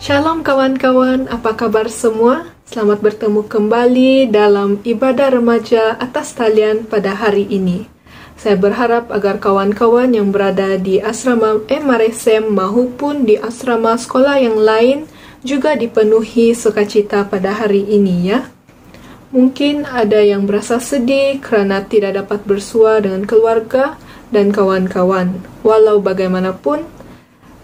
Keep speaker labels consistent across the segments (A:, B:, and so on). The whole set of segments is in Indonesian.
A: Shalom kawan-kawan, apa kabar semua? Selamat bertemu kembali dalam ibadah remaja atas talian pada hari ini. Saya berharap agar kawan-kawan yang berada di asrama MRSM maupun di asrama sekolah yang lain juga dipenuhi sukacita pada hari ini ya. Mungkin ada yang merasa sedih kerana tidak dapat bersua dengan keluarga dan kawan-kawan. Walau bagaimanapun,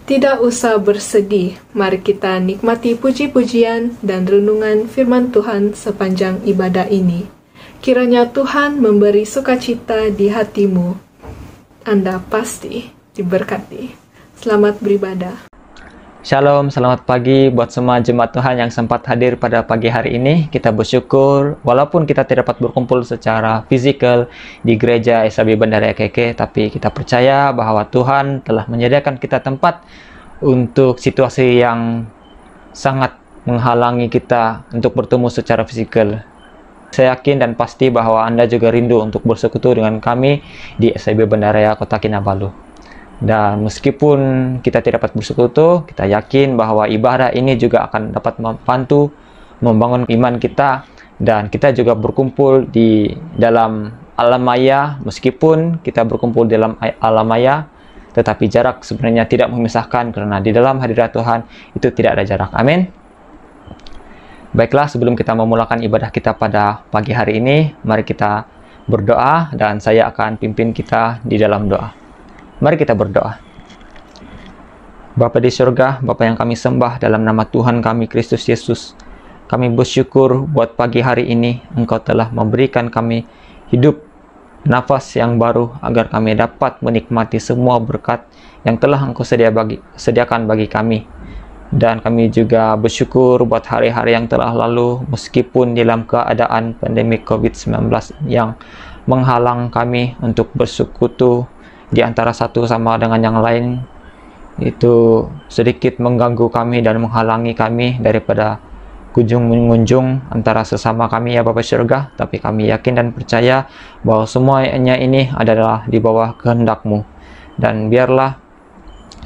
A: tidak usah bersedih. Mari kita nikmati puji-pujian dan renungan firman Tuhan sepanjang ibadah ini. Kiranya Tuhan memberi sukacita di hatimu. Anda pasti diberkati. Selamat beribadah.
B: Shalom, selamat pagi buat semua jemaat Tuhan yang sempat hadir pada pagi hari ini. Kita bersyukur, walaupun kita tidak dapat berkumpul secara fisikal di gereja SAB Bandara EKK, tapi kita percaya bahwa Tuhan telah menyediakan kita tempat untuk situasi yang sangat menghalangi kita untuk bertemu secara fisikal. Saya yakin dan pasti bahwa Anda juga rindu untuk bersekutu dengan kami di SAB Bandaraya Kota Kinabalu. Dan meskipun kita tidak dapat bersekutu, kita yakin bahwa ibadah ini juga akan dapat membantu membangun iman kita, dan kita juga berkumpul di dalam alam maya. Meskipun kita berkumpul di dalam alam maya, tetapi jarak sebenarnya tidak memisahkan, karena di dalam hadirat Tuhan itu tidak ada jarak. Amin. Baiklah, sebelum kita memulakan ibadah kita pada pagi hari ini, mari kita berdoa dan saya akan pimpin kita di dalam doa. Mari kita berdoa. Bapa di surga, Bapa yang kami sembah dalam nama Tuhan kami Kristus Yesus, kami bersyukur buat pagi hari ini Engkau telah memberikan kami hidup, nafas yang baru, agar kami dapat menikmati semua berkat yang telah Engkau sediakan bagi kami. Dan kami juga bersyukur buat hari-hari yang telah lalu, meskipun dalam keadaan pandemi COVID-19 yang menghalang kami untuk bersekutu di antara satu sama dengan yang lain, itu sedikit mengganggu kami dan menghalangi kami daripada kunjung-mengunjung antara sesama kami ya Bapa surga. Tapi kami yakin dan percaya bahwa semuanya ini adalah di bawah kehendak-Mu. Dan biarlah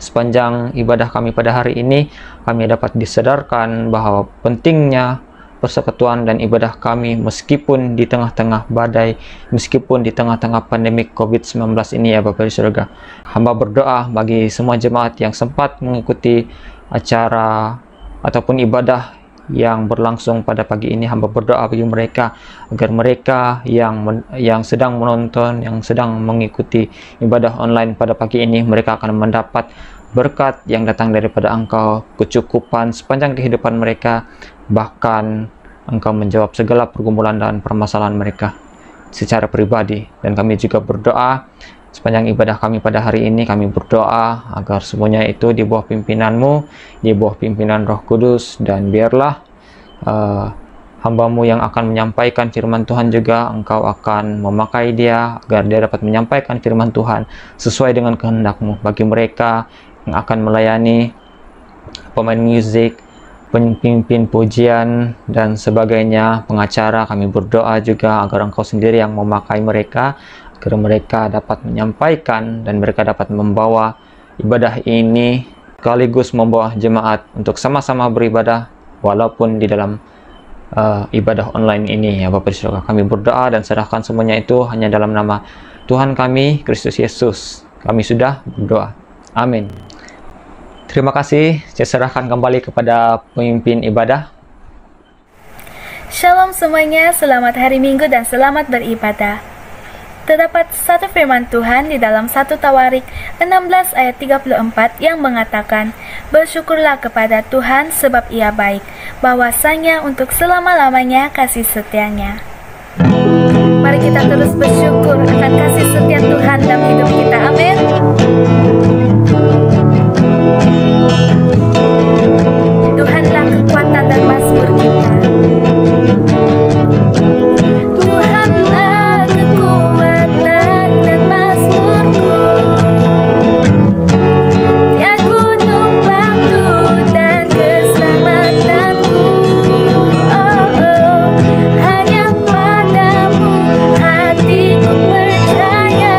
B: sepanjang ibadah kami pada hari ini, kami dapat disadarkan bahwa pentingnya persekutuan dan ibadah kami meskipun di tengah-tengah badai, meskipun di tengah-tengah pandemik COVID-19 ini ya Bapa di surga. Hamba berdoa bagi semua jemaat yang sempat mengikuti acara ataupun ibadah yang berlangsung pada pagi ini. Hamba berdoa bagi mereka agar mereka yang sedang menonton, yang sedang mengikuti ibadah online pada pagi ini, mereka akan mendapat berkat yang datang daripada Engkau, kecukupan sepanjang kehidupan mereka, bahkan Engkau menjawab segala pergumulan dan permasalahan mereka secara pribadi. Dan kami juga berdoa sepanjang ibadah kami pada hari ini, kami berdoa agar semuanya itu di bawah pimpinan-Mu, di bawah pimpinan Roh Kudus. Dan biarlah hamba-Mu yang akan menyampaikan firman Tuhan juga Engkau akan memakai dia, agar dia dapat menyampaikan firman Tuhan sesuai dengan kehendak-Mu. Bagi mereka yang akan melayani, pemain musik, pemimpin pujian dan sebagainya, pengacara, kami berdoa juga agar Engkau sendiri yang memakai mereka, agar mereka dapat menyampaikan dan mereka dapat membawa ibadah ini, sekaligus membawa jemaat untuk sama-sama beribadah walaupun di dalam ibadah online ini ya Bapa di surga. Kami berdoa dan serahkan semuanya itu hanya dalam nama Tuhan kami Kristus Yesus. Kami sudah berdoa. Amin. Terima kasih, saya serahkan kembali kepada pemimpin ibadah.
C: Shalom semuanya, selamat hari Minggu dan selamat beribadah. Terdapat satu firman Tuhan di dalam 1 Tawarik 16 ayat 34 yang mengatakan, "Bersyukurlah kepada Tuhan sebab Ia baik, bahwasanya untuk selama-lamanya kasih setianya." Mari kita terus bersyukur akan kasih setia Tuhan dalam hidup kita. Amin. Tuhanlah kekuatan dan mazmur kita. Tuhanlah kekuatan dan mazmurku, ya gunung batu dan keselamatanku. Oh, oh, hanya padamu hatiku percaya.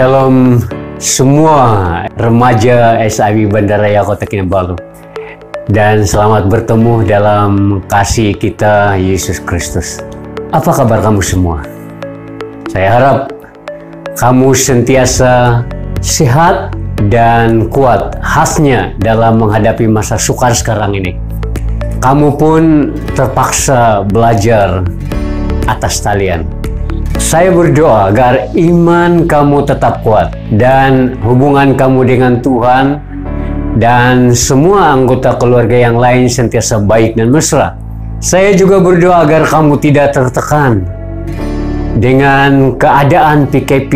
D: Shalom semua remaja SIB Bandaraya Kota Kinabalu, dan selamat bertemu dalam kasih kita Yesus Kristus. Apa kabar kamu semua? Saya harap kamu sentiasa sehat dan kuat, khasnya dalam menghadapi masa sukar sekarang ini. Kamu pun terpaksa belajar atas talian. Saya berdoa agar iman kamu tetap kuat dan hubungan kamu dengan Tuhan dan semua anggota keluarga yang lain sentiasa baik dan mesra. Saya juga berdoa agar kamu tidak tertekan dengan keadaan PKP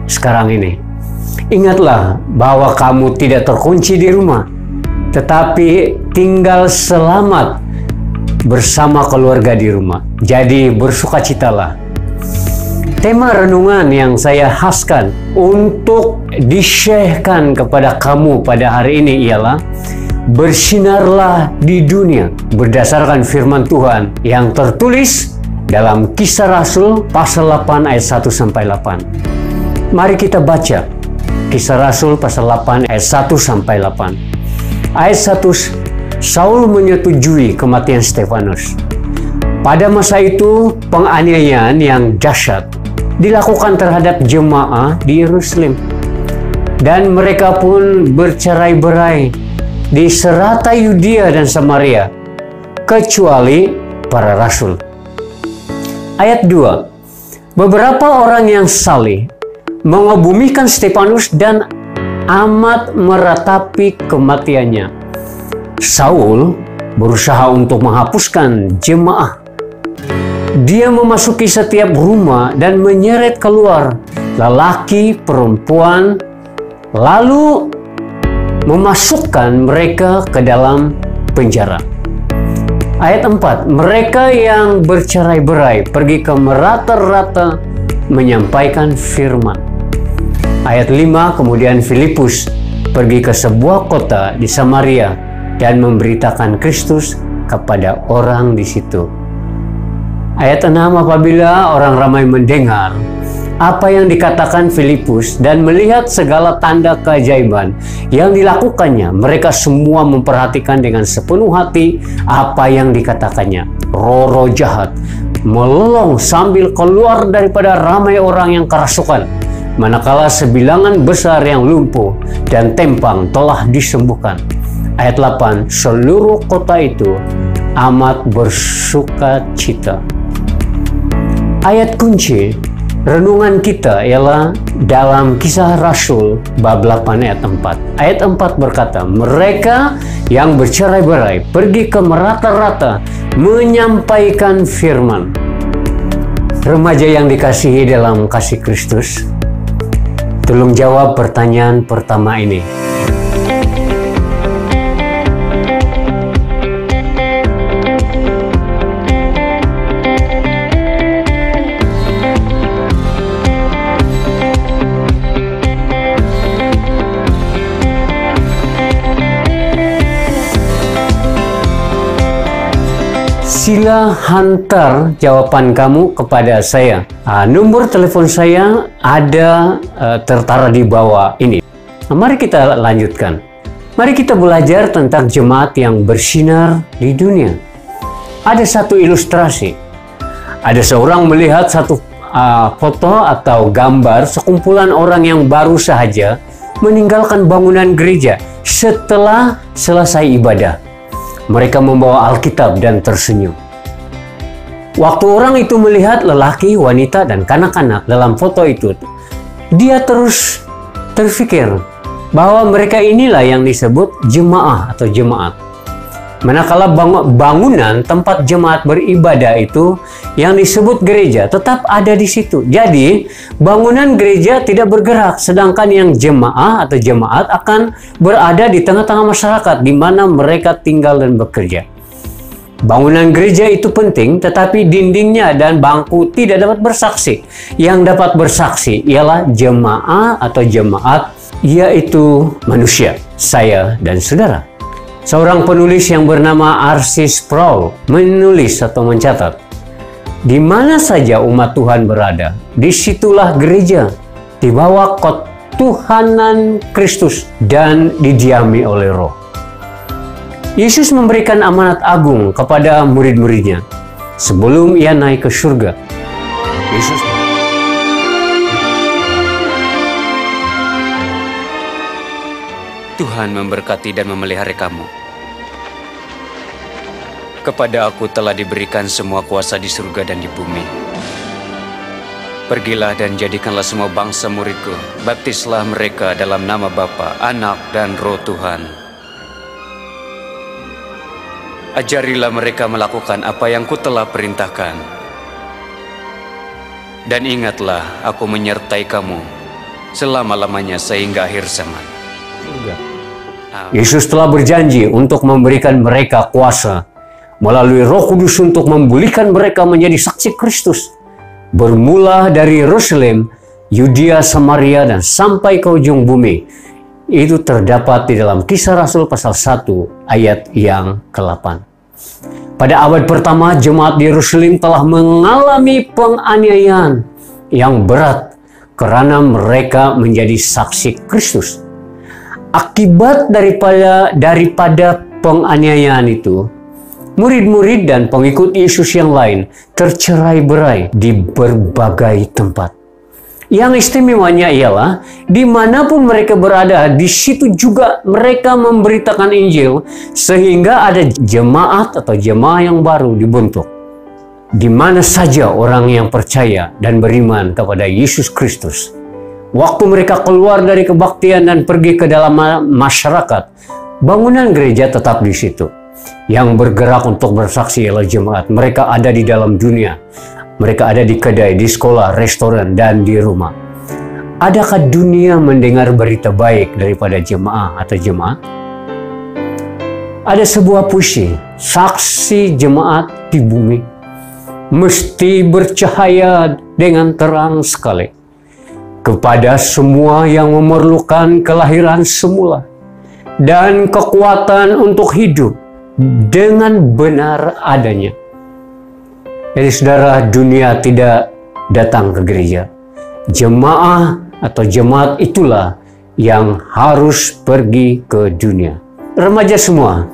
D: sekarang ini. Ingatlah bahwa kamu tidak terkunci di rumah, tetapi tinggal selamat bersama keluarga di rumah. Jadi bersukacitalah. Tema renungan yang saya khaskan untuk di-share-kan kepada kamu pada hari ini ialah bersinarlah di dunia, berdasarkan firman Tuhan yang tertulis dalam Kisah Rasul pasal 8 ayat 1-8. Mari kita baca Kisah Rasul pasal 8 ayat 1-8. Ayat 1, Saul menyetujui kematian Stefanus. Pada masa itu penganiayaan yang dahsyat dilakukan terhadap jemaah di Yerusalem, dan mereka pun bercerai-berai di serata Yudea dan Samaria, kecuali para rasul. Ayat 2, beberapa orang yang saleh mengebumikan Stefanus dan amat meratapi kematiannya. Saul berusaha untuk menghapuskan jemaah. Dia memasuki setiap rumah dan menyeret keluar lelaki, perempuan, lalu memasukkan mereka ke dalam penjara. Ayat 4, mereka yang bercerai-berai pergi ke merata-rata menyampaikan firman. Ayat 5, kemudian Filipus pergi ke sebuah kota di Samaria dan memberitakan Kristus kepada orang di situ. Ayat 6, apabila orang ramai mendengar apa yang dikatakan Filipus dan melihat segala tanda keajaiban yang dilakukannya, mereka semua memperhatikan dengan sepenuh hati apa yang dikatakannya. Roh-roh jahat melolong sambil keluar daripada ramai orang yang kerasukan, manakala sebilangan besar yang lumpuh dan tempang telah disembuhkan. Ayat 8, seluruh kota itu amat bersuka cita. Ayat kunci renungan kita ialah dalam Kisah Rasul bab 8 ayat 4. Ayat 4 berkata, mereka yang bercerai-berai pergi ke merata-rata menyampaikan firman. Remaja yang dikasihi dalam kasih Kristus, tolong jawab pertanyaan pertama ini. Sila hantar jawaban kamu kepada saya. Nomor telepon saya ada tertara di bawah ini. Mari kita lanjutkan. Mari kita belajar tentang jemaat yang bersinar di dunia. Ada satu ilustrasi. Ada seorang melihat satu foto atau gambar sekumpulan orang yang baru saja meninggalkan bangunan gereja setelah selesai ibadah. Mereka membawa Alkitab dan tersenyum. Waktu orang itu melihat lelaki, wanita, dan kanak-kanak dalam foto itu, dia terus terfikir bahwa mereka inilah yang disebut jemaah atau jemaat. Manakala bangunan tempat jemaat beribadah itu yang disebut gereja tetap ada di situ. Jadi bangunan gereja tidak bergerak, sedangkan yang jemaah atau jemaat akan berada di tengah-tengah masyarakat di mana mereka tinggal dan bekerja. Bangunan gereja itu penting, tetapi dindingnya dan bangku tidak dapat bersaksi. Yang dapat bersaksi ialah jemaah atau jemaat, yaitu manusia, saya dan saudara. Seorang penulis yang bernama R.C. Sproul menulis atau mencatat, di mana saja umat Tuhan berada, disitulah gereja di bawah ketuhanan Kristus dan didiami oleh Roh. Yesus memberikan amanat agung kepada murid-muridnya sebelum ia naik ke surga.
E: Tuhan memberkati dan memelihara kamu. Kepada aku telah diberikan semua kuasa di surga dan di bumi. Pergilah dan jadikanlah semua bangsa muridku. Baptislah mereka dalam nama Bapa, Anak, dan Roh Tuhan. Ajarilah mereka melakukan apa yang kutelah perintahkan. Dan ingatlah, aku menyertai kamu selama-lamanya sehingga akhir zaman.
D: Yesus telah berjanji untuk memberikan mereka kuasa melalui Roh Kudus untuk memulihkan mereka menjadi saksi Kristus. Bermula dari Yerusalem, Yudea, Samaria, dan sampai ke ujung bumi. Itu terdapat di dalam Kisah Rasul pasal 1 ayat yang ke-8. Pada abad pertama, jemaat di Yerusalem telah mengalami penganiayaan yang berat karena mereka menjadi saksi Kristus. Akibat daripada penganiayaan itu, murid-murid dan pengikut Yesus yang lain tercerai-berai di berbagai tempat. Yang istimewanya ialah dimanapun mereka berada, di situ juga mereka memberitakan Injil sehingga ada jemaat atau jemaah yang baru dibentuk. Di mana saja orang yang percaya dan beriman kepada Yesus Kristus. Waktu mereka keluar dari kebaktian dan pergi ke dalam masyarakat, bangunan gereja tetap di situ. Yang bergerak untuk bersaksi ialah jemaat. Mereka ada di dalam dunia. Mereka ada di kedai, di sekolah, restoran, dan di rumah. Adakah dunia mendengar berita baik daripada jemaah atau jemaat? Ada sebuah puisi, saksi jemaat di bumi mesti bercahaya dengan terang sekali kepada semua yang memerlukan kelahiran semula dan kekuatan untuk hidup dengan benar adanya. Jadi saudara, dunia tidak datang ke gereja. Jemaah atau jemaat itulah yang harus pergi ke dunia. Remaja semua,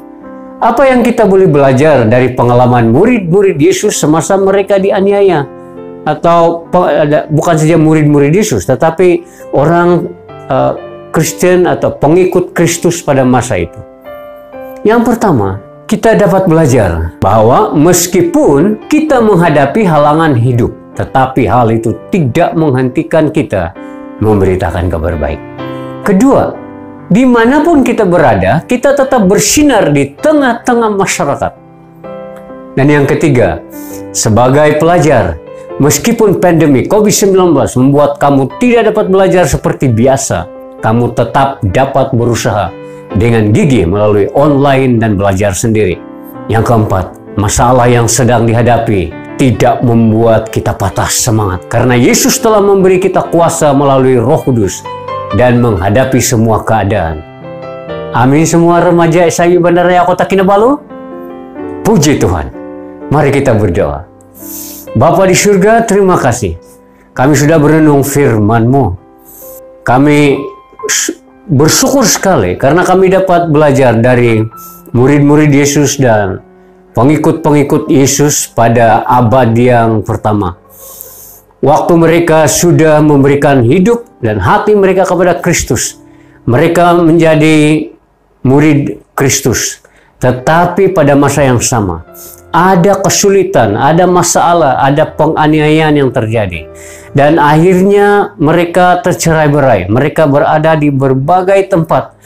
D: apa yang kita boleh belajar dari pengalaman murid-murid Yesus semasa mereka dianiaya? Atau bukan saja murid-murid Yesus, tetapi orang Kristen atau pengikut Kristus pada masa itu. Yang pertama, kita dapat belajar bahwa meskipun kita menghadapi halangan hidup, tetapi hal itu tidak menghentikan kita memberitakan kabar baik. Kedua, dimanapun kita berada, kita tetap bersinar di tengah-tengah masyarakat. Dan yang ketiga, sebagai pelajar, meskipun pandemi COVID-19 membuat kamu tidak dapat belajar seperti biasa, kamu tetap dapat berusaha dengan gigih melalui online dan belajar sendiri. Yang keempat, masalah yang sedang dihadapi tidak membuat kita patah semangat, karena Yesus telah memberi kita kuasa melalui Roh Kudus dan menghadapi semua keadaan. Amin semua remaja SIB Bandaraya Kota Kinabalu. Puji Tuhan. Mari kita berdoa. Bapa di surga, terima kasih. Kami sudah berenung firman-Mu. Kami bersyukur sekali karena kami dapat belajar dari murid-murid Yesus dan pengikut-pengikut Yesus pada abad yang pertama. Waktu mereka sudah memberikan hidup dan hati mereka kepada Kristus, mereka menjadi murid Kristus. Tetapi pada masa yang sama, ada kesulitan, ada masalah, ada penganiayaan yang terjadi. Dan akhirnya mereka tercerai-berai. Mereka berada di berbagai tempat.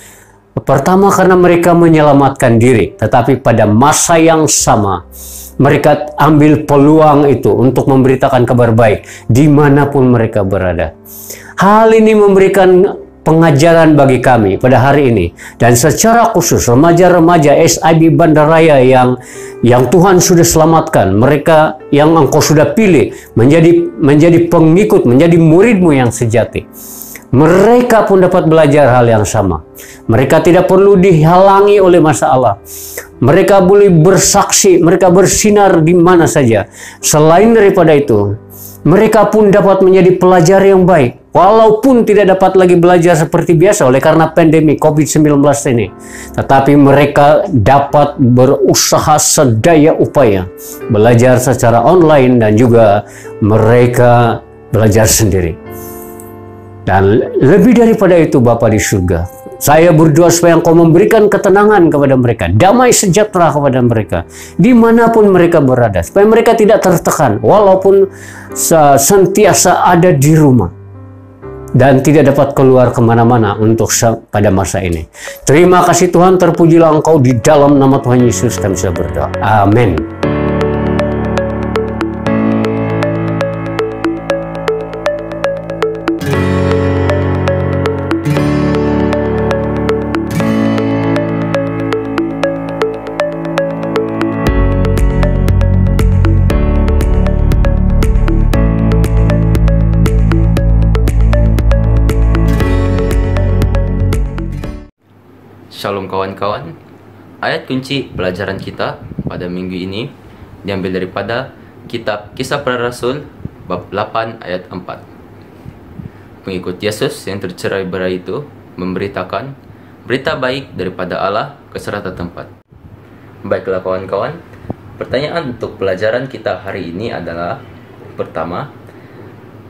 D: Pertama karena mereka menyelamatkan diri. Tetapi pada masa yang sama, mereka ambil peluang itu untuk memberitakan kabar baik dimanapun mereka berada. Hal ini memberikan pengajaran bagi kami pada hari ini, dan secara khusus remaja-remaja SIB Bandaraya yang Tuhan sudah selamatkan, mereka yang Engkau sudah pilih menjadi pengikut, menjadi murid-Mu yang sejati. Mereka pun dapat belajar hal yang sama. Mereka tidak perlu dihalangi oleh masalah. Mereka boleh bersaksi, mereka bersinar di mana saja. Selain daripada itu, mereka pun dapat menjadi pelajar yang baik, walaupun tidak dapat lagi belajar seperti biasa oleh karena pandemi COVID-19 ini. Tetapi mereka dapat berusaha sedaya upaya belajar secara online dan juga mereka belajar sendiri. Dan lebih daripada itu, Bapa di surga, saya berdoa supaya Engkau memberikan ketenangan kepada mereka, damai sejahtera kepada mereka, dimanapun mereka berada, supaya mereka tidak tertekan, walaupun sentiasa ada di rumah, dan tidak dapat keluar kemana-mana untuk pada masa ini. Terima kasih Tuhan, terpujilah Engkau, di dalam nama Tuhan Yesus kami sudah berdoa. Amin.
F: Shalom kawan-kawan. Ayat kunci pelajaran kita pada minggu ini diambil daripada kitab Kisah Para Rasul bab 8 ayat 4. Pengikut Yesus yang tercerai-berai itu memberitakan berita baik daripada Allah ke serata tempat. Baiklah kawan-kawan, pertanyaan untuk pelajaran kita hari ini adalah: pertama,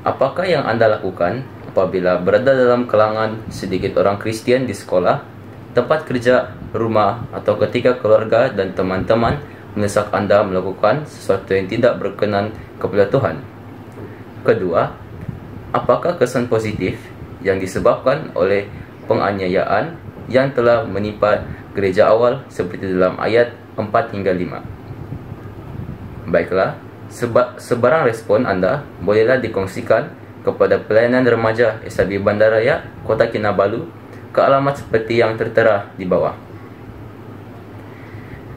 F: apakah yang Anda lakukan apabila berada dalam kalangan sedikit orang Kristen di sekolah, tempat kerja, rumah, atau ketika keluarga dan teman-teman mendesak Anda melakukan sesuatu yang tidak berkenan kepada Tuhan? Kedua, apakah kesan positif yang disebabkan oleh penganiayaan yang telah menimpa gereja awal seperti dalam ayat 4 hingga 5? Baiklah, sebarang respon Anda bolehlah dikongsikan kepada pelayanan remaja SAB Bandaraya Kota Kinabalu ke alamat seperti yang tertera di bawah.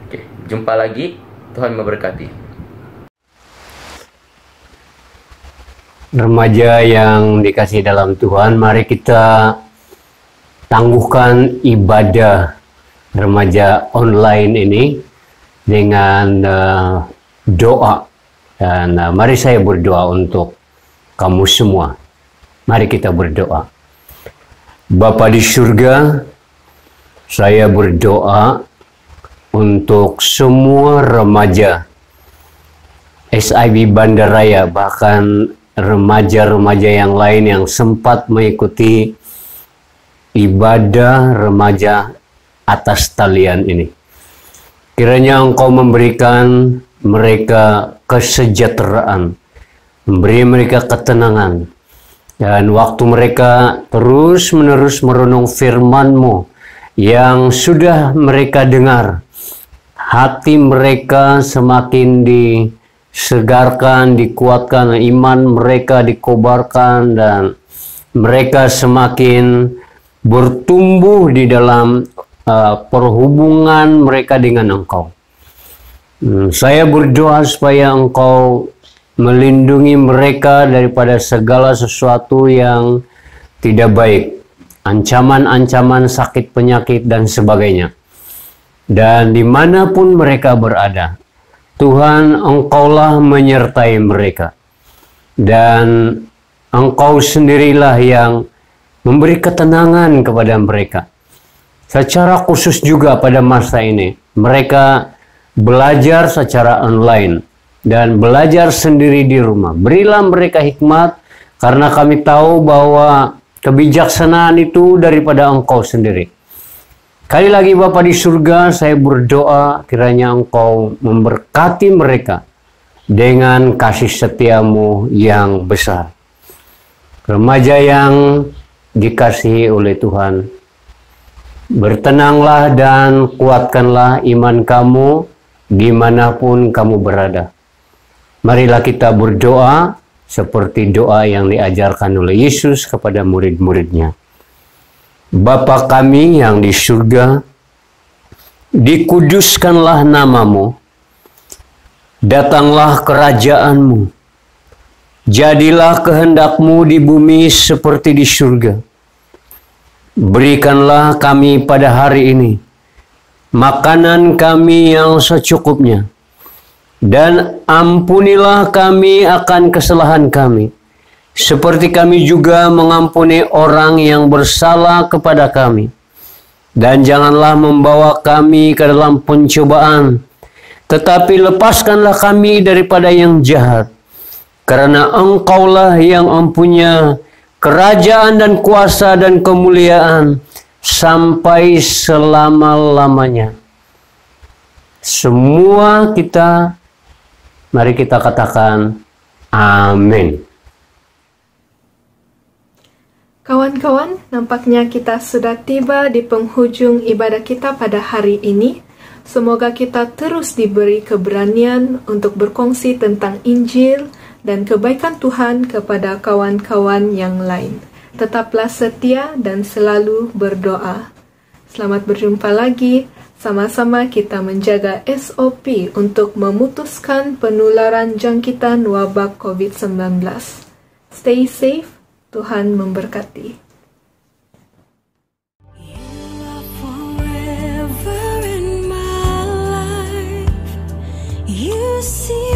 F: Oke, jumpa lagi. Tuhan memberkati.
D: Remaja yang dikasihi dalam Tuhan, mari kita tangguhkan ibadah remaja online ini dengan doa. Dan mari saya berdoa untuk kamu semua. Mari kita berdoa. Bapa di surga, saya berdoa untuk semua remaja SIB Bandaraya, bahkan remaja-remaja yang lain yang sempat mengikuti ibadah remaja atas talian ini. Kiranya Engkau memberikan mereka kesejahteraan, memberi mereka ketenangan, dan waktu mereka terus-menerus merenung firman-Mu yang sudah mereka dengar, hati mereka semakin disegarkan, dikuatkan, iman mereka dikobarkan, dan mereka semakin bertumbuh di dalam perhubungan mereka dengan Engkau. Saya berdoa supaya Engkau melindungi mereka daripada segala sesuatu yang tidak baik, ancaman-ancaman sakit penyakit dan sebagainya. Dan dimanapun mereka berada, Tuhan, Engkaulah menyertai mereka. Dan Engkau sendirilah yang memberi ketenangan kepada mereka. Secara khusus juga pada masa ini, mereka belajar secara online dan belajar sendiri di rumah. Berilah mereka hikmat, karena kami tahu bahwa kebijaksanaan itu daripada Engkau sendiri. Kali lagi Bapa di surga, saya berdoa kiranya Engkau memberkati mereka dengan kasih setia-Mu yang besar. Remaja yang dikasihi oleh Tuhan, bertenanglah dan kuatkanlah iman kamu dimanapun kamu berada. Marilah kita berdoa seperti doa yang diajarkan oleh Yesus kepada murid-muridnya. Bapa kami yang di surga, dikuduskanlah nama-Mu, datanglah kerajaan-Mu, jadilah kehendak-Mu di bumi seperti di surga. Berikanlah kami pada hari ini makanan kami yang secukupnya, Dan ampunilah kami akan kesalahan kami, seperti kami juga mengampuni orang yang bersalah kepada kami. Dan janganlah membawa kami ke dalam pencobaan, tetapi lepaskanlah kami daripada yang jahat. Karena Engkaulah yang mempunyai kerajaan dan kuasa dan kemuliaan sampai selama-lamanya. Semua kita, mari kita katakan amin.
A: Kawan-kawan, nampaknya kita sudah tiba di penghujung ibadah kita pada hari ini. Semoga kita terus diberi keberanian untuk berkongsi tentang Injil dan kebaikan Tuhan kepada kawan-kawan yang lain. Tetaplah setia dan selalu berdoa. Selamat berjumpa lagi. Sama-sama kita menjaga SOP untuk memutuskan penularan jangkitan wabak COVID-19. Stay safe. Tuhan memberkati.
G: You are forever in my life. You see